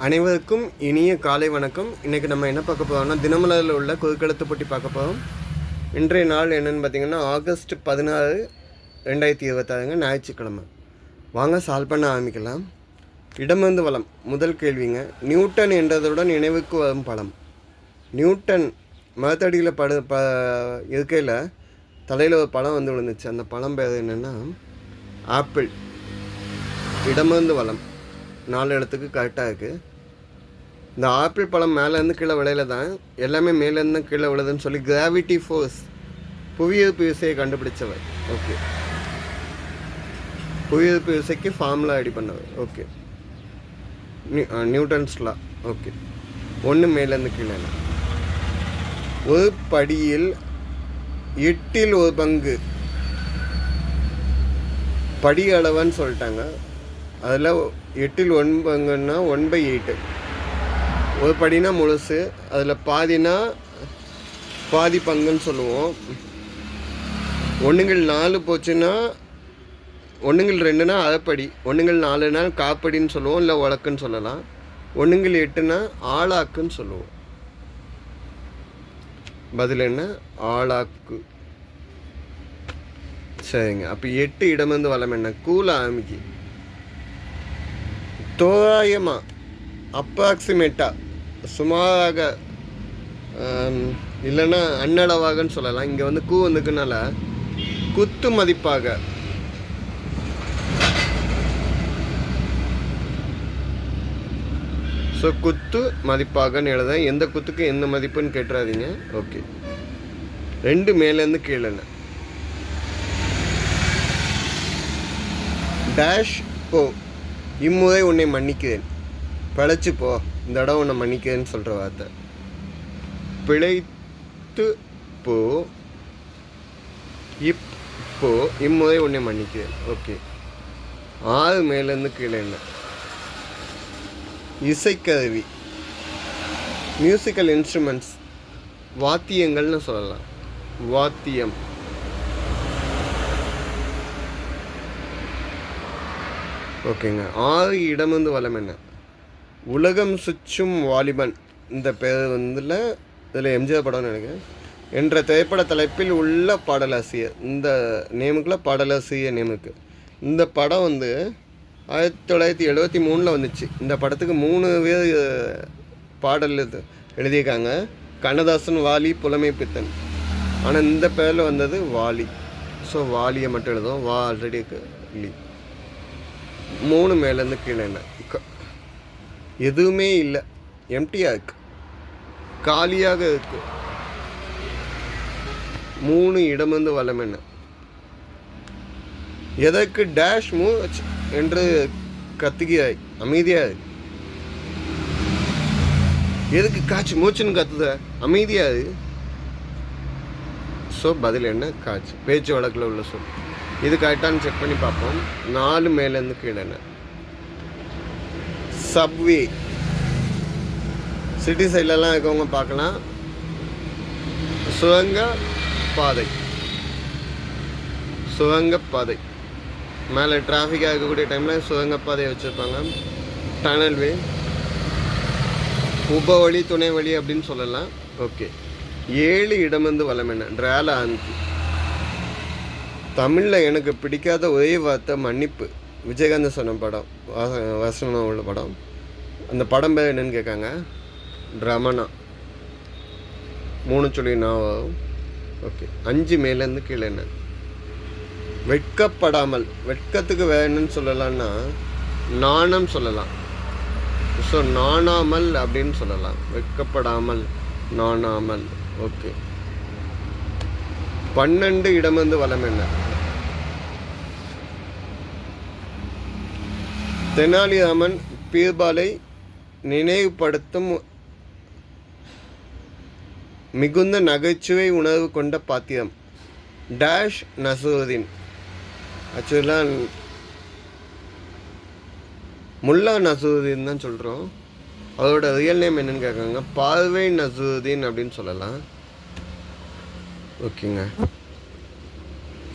அனைவருக்கும் இனிய காலை வணக்கம். இன்றைக்கி நம்ம என்ன பார்க்க போகிறோம்னா, தினமலரில் உள்ள குறுக்கெழுத்து போட்டி பார்க்க போகிறோம். இன்றைய நாள் என்னென்னு பார்த்தீங்கன்னா, ஆகஸ்ட் 16, 2026 ஞாயிற்றுக்கிழமை. வாங்க சால்வ் பண்ண ஆரம்பிக்கலாம். இடமிருந்து வளம். முதல் கேள்விங்க, நியூட்டன் என்றதுடன் நினைவுக்கு வரும் படம். நியூட்டன் மரத்தடியில் இருக்கையில் தலையில் ஒரு பழம் வந்து விழுந்துச்சு. அந்த பழம் பேர் என்னென்னா ஆப்பிள். இடமிருந்து வளம் 4 இடத்துக்கு கரெக்டாக இருக்குது. இந்த ஆப்பிள் பழம் மேலேருந்து கீழே விளையில தான் எல்லாமே மேலேருந்து கீழே விழுதுன்னு சொல்லி கிராவிட்டி ஃபோர்ஸ் புவியீர்ப்பு விசையை கண்டுபிடிச்சவர். ஓகே, புவியீர்ப்பு விசைக்கு ஃபார்முலா ரெடி பண்ணவர். ஓகே, நியூட்டன்ஸ் லா. ஓகே, 1 மேலேருந்து கீழே. ஒரு படியில் 8 1 பங்கு படி அளவுன்னு சொல்லிட்டாங்க. அதில் 8 1 பங்குன்னா 1/8. ஒரு படினா முழுசு, அதில் பாதினா பாதி பங்குன்னு சொல்லுவோம். 1/4 போச்சுன்னா 1/2னா அரைப்படி, 1/4னா காப்படின்னு சொல்லுவோம், இல்லை உலக்குன்னு சொல்லலாம். 1/8னா ஆளாக்குன்னு சொல்லுவோம். பதில் என்ன? ஆளாக்கு. சரிங்க. அப்போ 8 இடமிருந்து வளம் என்ன? கூல ஆரம்பிக்கு. தோராயமாக, அப்ராக்சிமேட்டாக, சுமாராக, இல்லைன்னா அன்னளவாகன்னு சொல்லலாம். இங்கே வந்து கூ வந்துக்குனால குத்து மதிப்பாக. ஸோ குத்து மதிப்பாகன்னு எழுத, எந்த குத்துக்கு எந்த மதிப்புன்னு கேட்டுறாதீங்க. ஓகே, 2 மேலேருந்து கீழேன்னு. டேஷ் போ, இம்முறை உன்னை மன்னிக்கிறேன். பிழைச்சி போ, இந்த இடம் உன்னை மன்னிக்கிறேன்னு சொல்கிற வார்த்தை. பிழைத்து போ, இப்போ இம்முறை உன்னை மன்னிக்கிறேன். ஓகே, 6 மேலேருந்து கீழே. என்ன? இசைக்கருவி, மியூசிக்கல் இன்ஸ்ட்ருமெண்ட்ஸ், வாத்தியங்கள்னு சொல்லலாம். வாத்தியம். ஓகேங்க. 6 இடமிருந்து வளம் என்ன? உலகம் சுற்றும் வாலிபன். இந்த பேர் இதில் எம்ஜிஆர் படம்னு நினைக்கிறேன். என்ற திரைப்பட தலைப்பில் உள்ள பாடலாசிரியர். இந்த நேமுக்குள்ள பாடலாசிரியர் நேமுக்கு. இந்த படம் 1973 வந்துச்சு. இந்த படத்துக்கு 3 பேர் பாடல் எழுதியிருக்காங்க. கண்ணதாசன், வாலி, புலமை பித்தன். ஆனால் இந்த பேரில் வந்தது வாலி. ஸோ வாலியை மட்டும் எழுதுவோம். வா ஆல்ரெடி இருக்கு. 3 மேலேருந்து கீழே. என்ன? எதுவுமே இல்லை, எம்டியாக இருக்கு, காலியாக இருக்கு. 3 இடமிருந்து வளம் என்ன? எதற்கு டேஷ் மூச் என்று கத்துகிறாய்? அமைதியாக இருக்கு. எதுக்கு காய்ச்சி மூச்சுன்னு கத்துத? அமைதியாக இருக்கு. ஸோ பதில் என்ன? காய்ச்சி. பேச்சு வழக்கில் உள்ள சொல். இது கரெக்டானு செக் பண்ணி பார்ப்போம். 4 மேலேருந்து கீழே. சப்வே. சிட்டி சைட்லலாம் இருக்கவங்க பார்க்கலாம். சுரங்க பாதை. சுரங்கப்பாதை மேலே டிராஃபிக்காக இருக்கக்கூடிய டைமில் சுரங்கப்பாதையை வச்சுருப்பாங்க. டனல் வே, உபவழி, துணை வழி அப்படின்னு சொல்லலாம். ஓகே, 7 இடமிருந்து வளம் என்ன? ட்ரால ஆந்தி. தமிழில் எனக்கு பிடிக்காத ஒரே வார்த்தை மன்னிப்பு. விஜயகாந்த் சொன்ன படம், வசனம் உள்ள படம். அந்த படம் பேர் என்னன்னு கேட்காங்க. ரமணா. 3 சொல்லி நான். ஓகே, 5 மேலேருந்து கீழே. என்ன? வெட்கப்படாமல். வெட்கத்துக்கு வேற என்னன்னு சொல்லலாம்னா நாணம் சொல்லலாம். ஸோ நாணாமல் அப்படின்னு சொல்லலாம். வெட்கப்படாமல், நாணாமல். ஓகே, 12 இடமிருந்து வளம் என்ன? தெனாலிராமன் பீர்பாலை நினைவுபடுத்தும் மிகுந்த நகைச்சுவை உணர்வு கொண்ட பாத்திரம். டேஷ் நசருதீன். ஆக்சுவலாக முல்லா நசருதீன் தான் சொல்கிறோம். அவரோட ரியல் நேம் என்னன்னு கேட்காங்க. பார்வை நசருதீன் அப்படின்னு சொல்லலாம். ஓகேங்க.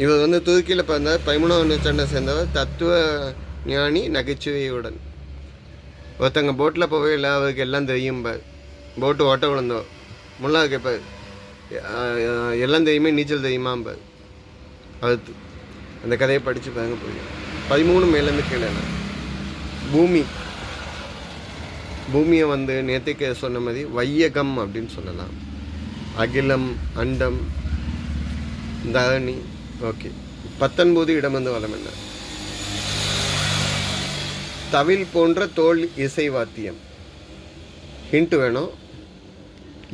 இவர் துருக்கியில் பிறந்தார். 13ஆம் நூற்றாண்டை சேர்ந்தவர். தத்துவ ஞானி, நகைச்சுவையுடன். ஒருத்தங்க போட்டில் போவே இல்லை, அவருக்கு எல்லாம் தெரியும். போட்டு ஓட்ட விழுந்தோ முல்லா கேட்பார், எல்லாம் தெரியுமே, நீச்சல் தெரியுமாம்பார். அது அந்த கதையை படித்து பாருங்க புரியும். 13 மேலேருந்து கீழே பூமியை வந்து நேற்றுக்கு சொன்ன மாதிரி வையகம் அப்படின்னு சொல்லலாம். அகிலம், அண்டம், தரணி. ஓகே. 19 இடம் வந்து வளம் என்ன? தவில் போன்ற தோல் இசை வாத்தியம். ஹிண்ட் வேணும்.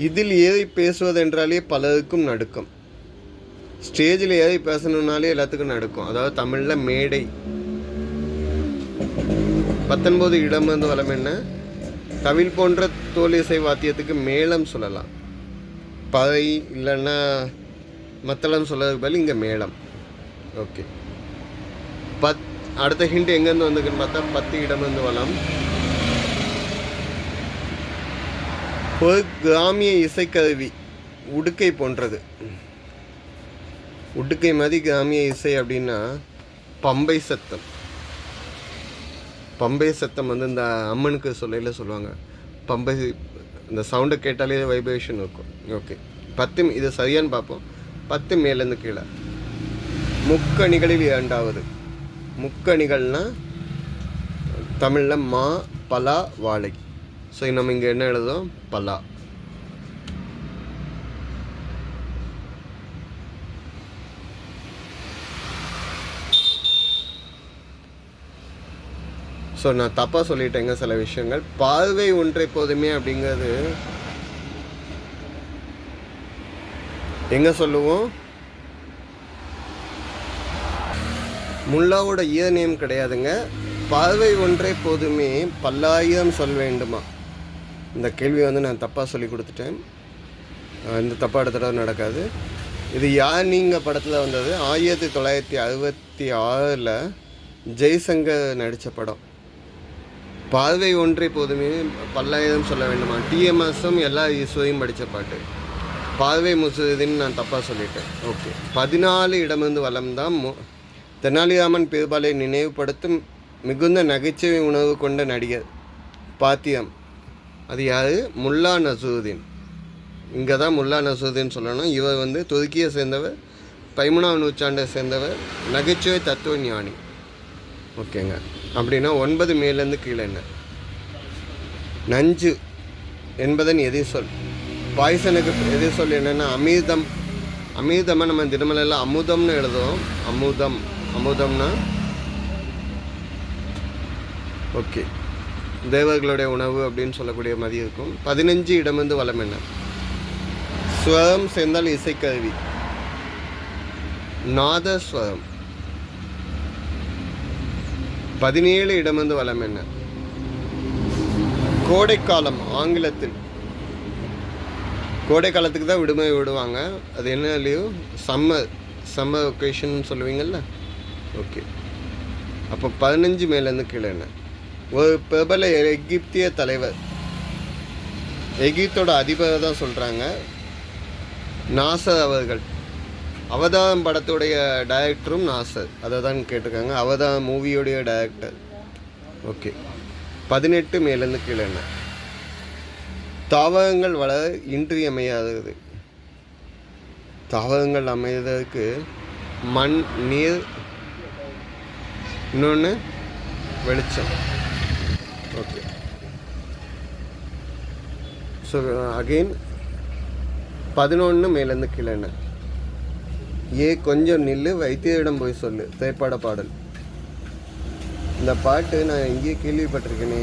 இதில் ஏறி பேசுவதென்றாலே பலருக்கும் நடுக்கம். ஸ்டேஜில் ஏறி பேசணுன்னாலே எல்லாத்துக்கும் நடுக்கும். அதாவது தமிழில் மேடை. 19 இடம் வந்து வளம் என்ன? தவில் போன்ற தோல் இசை வாத்தியத்துக்கு மேளம் சொல்லலாம். பறை இல்லைன்னா மத்தளம் சொல்கிறதுக்கு பதில் இங்கே மேளம். ஓகே. அடுத்த ஹிண்ட் எங்கேருந்து வந்துக்குன்னு பார்த்தா 10 இடம் வந்து வளம். ஒரு கிராமிய இசைக்கருவி, உடுக்கை போன்றது. உடுக்கை மாதிரி கிராமிய இசை அப்படின்னா பம்பை சத்தம். பம்பை சத்தம் வந்து இந்த அம்மனுக்கு சொல்லுவாங்க. பம்பை இந்த சவுண்டை கேட்டாலே வைப்ரேஷன் இருக்கும். ஓகே. 10 இது சரியான்னு பார்ப்போம். 10 மேலேருந்து கீழே. முக்கணிகளில் 2வது. முக்கணிகள்னா தமிழில் மா, பலா, வாழை. ஸோ நம்ம இங்கே என்ன எழுதும்? பலா. ஸோ நான் தப்பாக சொல்லிட்டேங்க சில விஷயங்கள். பார்வை ஒன்றை போதுமே அப்படிங்கிறது எங்கே சொல்லுவோம்? முல்லாவோட நேம் கிடையாதுங்க. பார்வை ஒன்றே போதுமே, பல்லாயிரம் சொல்ல வேண்டுமா? இந்த கேள்வி வந்து நான் தப்பாக சொல்லி கொடுத்துட்டேன். இந்த தப்பாக எடுத்துகிட்ட நடக்காது. இது யார் நீங்கள் படத்தில் வந்தது 1966 ஜெய்சங்கர் நடித்த படம். பார்வை ஒன்றே போதுமே, பல்லாயிரம் சொல்ல வேண்டுமா. டிஎம்எஸும் எல்லா இசுவையும் படித்த பாட்டு. பார்வை முசுதின்னு நான் தப்பாக சொல்லிட்டேன். ஓகே. 14 இடமிருந்து வளம் தான் தெனாலிராமன் பெருபாலை நினைவுபடுத்தும் மிகுந்த நகைச்சுவை உணவு கொண்ட நடிகர் பாத்தியம். அது யார்? முல்லா நசருதீன். இங்கே தான் முல்லா நசருதீன் சொல்லணும். இவர் வந்து துருக்கியை சேர்ந்தவர், 13ஆம் நூற்றாண்டை சேர்ந்தவர், நகைச்சுவை தத்துவ ஞானி. ஓகேங்க. அப்படின்னா 9 மேலேருந்து கீழே என்ன? நஞ்சு என்பதன் எதிர் சொல். பாய்சனுக்கு எதிர் சொல் என்னென்னா அமிர்தம். அமிர்தமாக நம்ம தினமலையில் அமுதம்னு எழுதுவோம். அமுதம்னா ஓகே, தேவர்களுடைய உணவு அப்படின்னு சொல்லக்கூடிய மாதிரி இருக்கும். 15 இடமிருந்து வளம் என்ன? ஸ்வரம் சேர்ந்தால் இசைக்கருவி. நாதஸ்வரம். 17 இடமிருந்து வளம் என்ன? கோடைக்காலம். ஆங்கிலத்தில் கோடை காலத்துக்கு தான் விடுமுறை விடுவாங்க. அது என்னலையோ சம்மர் ஒகேஷன் சொல்லுவீங்கள்ல. ஓகே. அப்போ 15 மேலேருந்து கீழே என்ன? ஒரு பிரபல எகிப்திய தலைவர், எகிப்தோட அதிபரை தான் சொல்கிறாங்க, நாசர் அவர்கள். அவதாரம் படத்துடைய டைரக்டரும் நாசர், அதை தான் கேட்டிருக்காங்க. அவதாரம் மூவியோடைய டைரக்டர். ஓகே. 18 மேலேருந்து கீழே என்ன? தாவரங்கள் வளர இன்றியமையாதது. தாவரங்கள் அமைவதற்கு மண், நீர், இன்னொன்று வெளிச்சம். ஓகே. ஸோ அகெயின் 11 மேலேருந்து கீழே என்ன? கொஞ்சம் நில்லு, வைத்தியரிடம் போய் சொல்லு. திரைப்பட பாடல். இந்த பாட்டு நான் எங்கேயே கேள்விப்பட்டிருக்கேனே.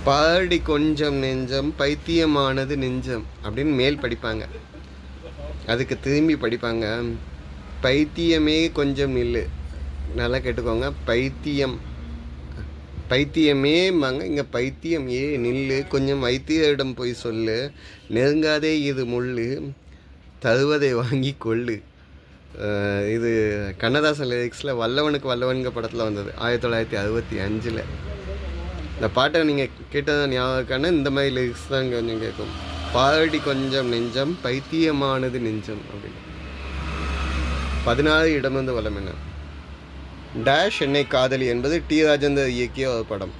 பாடி கொஞ்சம் நெஞ்சம், பைத்தியமானது நெஞ்சம் அப்படின்னு மேல் படிப்பாங்க. அதுக்கு திரும்பி படிப்பாங்க, பைத்தியமே கொஞ்சம் நில்லு. நல்லா கேட்டுக்கோங்க. பைத்தியமேம்பாங்க. இங்கே பைத்தியம் நில்லு, கொஞ்சம் வைத்தியரிடம் போய் சொல்லு. நெருங்காதே இது முள்ளு, தருவதை வாங்கி கொள்ளு. இது கண்ணதாசன் லிரிக்ஸில் வல்லவனுக்கு வல்லவனுங்க படத்தில் வந்தது 1965. இந்த பாட்டை நீங்கள் கேட்டதை ஞாபகம். இந்த மாதிரி லிரிக்ஸ் தான் இங்கே கொஞ்சம் கேட்கும். பாடி கொஞ்சம் நெஞ்சம், பைத்தியமானது நெஞ்சம் அப்படின்னு. 16 இடமிருந்து வளம் என்ன? டேஷ் என்னை காதலி என்பது டி ராஜேந்தர் இயக்கிய ஒரு படம்.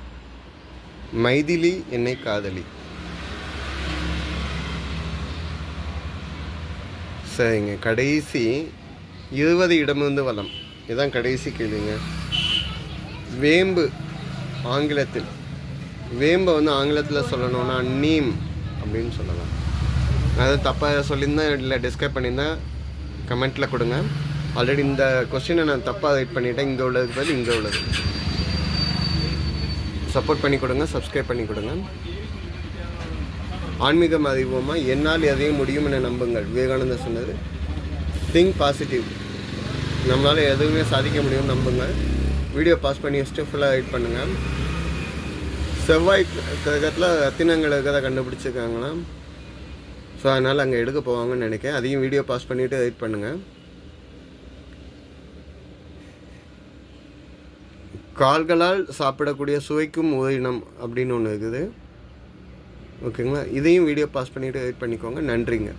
மைதிலி என்னை காதலி. சரிங்க, கடைசி 20 இடமிருந்து வளம், இதுதான் கடைசி கேள்விங்க. வேம்பு ஆங்கிலத்தில், வேம்பை வந்து ஆங்கிலத்தில் சொல்லணும்னா நீம் அப்படின்னு சொல்லலாம். அது தப்பாக சொல்லியிருந்தேன் இல்லை டிஸ்கிரைப் பண்ணியிருந்தேன், கமெண்ட்டில் கொடுங்க. ஆல்ரெடி இந்த கொஸ்டினை நான் தப்பாக ரைட் பண்ணிட்டேன். இங்கே உள்ளதுக்கு பதில் இங்கே உள்ளது. சப்போர்ட் பண்ணி கொடுங்க, சப்ஸ்கிரைப் பண்ணி கொடுங்க. ஆன்மீகம் அறிவோமா, என்னால் எதையும் முடியும் என நம்புங்கள். விவேகானந்தர் சொன்னது. திங்க் பாசிட்டிவ், நம்மளால் எதுவுமே சாதிக்க முடியும்னு நம்புங்க. வீடியோ பாஸ் பண்ணி வச்சுட்டு ஃபுல்லாக ரைட் பண்ணுங்கள். செவ்வாய் கிரகத்தில் ரத்தினங்கள் இருக்கிறத கண்டுபிடிச்சிருக்காங்களாம். ஸோ அதனால் அங்கே எடுக்க போவாங்கன்னு நினைக்கிறேன். அதையும் வீடியோ பாஸ் பண்ணிவிட்டு ரைட் பண்ணுங்கள். கால்களால் சாப்பிடக்கூடிய சுவைக்கும் உயிரினம் அப்படின்னு ஒன்று இருக்குது. ஓகேங்களா, இதையும் வீடியோ பாஸ் பண்ணிவிட்டு ரைட் பண்ணிக்கோங்க. நன்றிங்க.